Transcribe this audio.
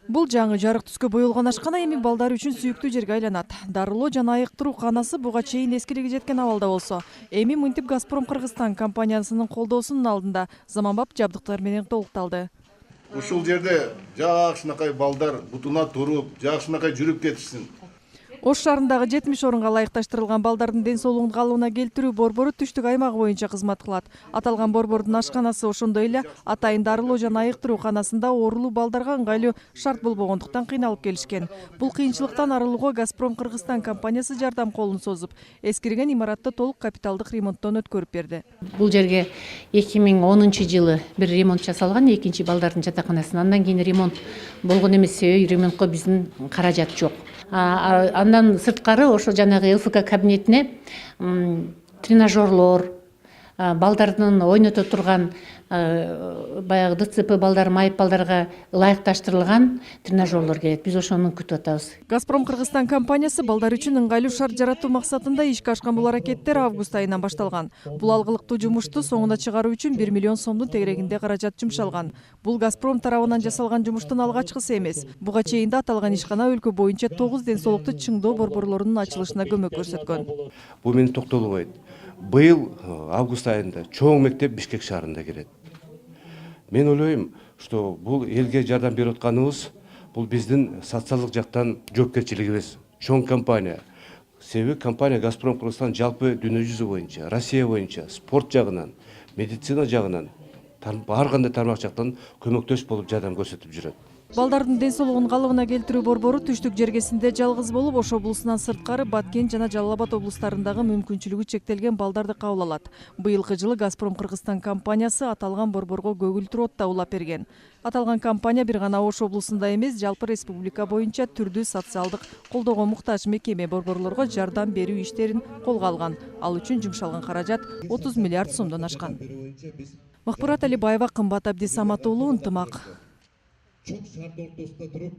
Бул жаңы жарык түскө боелгон ашкана эми балдар үчүн сүйүктүү жерге айланат. Дарылоо жана айыктыруу канасы буга чейин эскилиги жеткен абалда болсо, эми мынтип Газпром Кыргызстан компаниясынын колдоосунун алдында заманбап жабдыктар менен толукталды. Ушул жерде жакшынакай балдар бутуна туруп, жакшынакай жүрүп кетишсин. Ош шаарындагы 70 орунга ылайыкташтырылган балдардын ден соолугун калыбына келтирүү борбору түштүк аймагы боюнча кызмат кылат. Аталган борбордун ашканасы ошондой эле атайын дарылоо жана айыктыруу канасында оорулуу балдарга ыңгайлуу шарт болбогондуктан кыйналып келишкен. Бул кыйынчылыктан арылууга Газпром Кыргызстан компаниясы жардам колун созуп, эскирген имаратты толук капиталдык ремонттон өткөрүп берди. Бул жерге 2010-жылы бир ремонт жасалган, экинчи балдардын жатаканасына. Андан кийин ремонт болгон эмес, үй ремонтко биздин каражат жок. Андан сырткары ошо жанагы ЛФК кабинетине тренажерлор, балдардын ойното турган баягы ДЦП балдар, майып балдарга ылайыкташтырылган тренажерлор келет. Биз ошону күтүп атабыз. Газпром Кыргызстан компаниясы балдар үчүн ыңгайлуу шарт жаратуу максатында ишке ашкан бул аракеттер август айынан башталган. Бул алгылыктуу жумушту соңуна чыгаруу үчүн 1 миллион сомдун тегерегинде каражат жумшалган. Бул Газпром тарабынан жасалган жумуштун алгачкысы эмес. Буга чейин да аталган ишкана өлкө боюнча 9 ден соолукту чыңдоо борборлорунун ачылышына көмөк көрсөткөн. Бул менин токтолбойт. Быйыл август айында чоң мектеп Бишкек шаарында келет. Мен ойлойм, что бул элге жардам берип атканыбыз бул биздин социалдык жактан жоопкерчилигибиз. Чоң компания. Себеби компания Газпром Кыргызстан жалпы дүйнө жүзү боюнча, Россия боюнча спорт жагынан, медицина жагынан, ар кандай тармак жактан көмөктөш болуп жардам көрсөтүп жүрөт. Балдардын ден соолугун калыбына келтирүү борбору түштүк жергесинде жалгыз болуп, Ош облусунан сырткары Баткен жана Жалал Абад облустарындагы мүмкүнчүлүгү чектелген балдарды кабыл алат. Быйылкы жылы Газпром Кыргызстан компаниясы аталган борборго көгүлдүр от да улап берген. Аталган компания бир гана Ош облусунда эмес, жалпы республика боюнча түрдүү социалдык колдоого муктаж мекеме борборлорго жардам берүү иштерин колго алган. Ал үчүн жумшалган каражат 30 миллиард сомдон ашкан. Мыкпырат Алибаева, Кымбат Абдисамат уулу, Ынтымак. Çok şart ortasında durup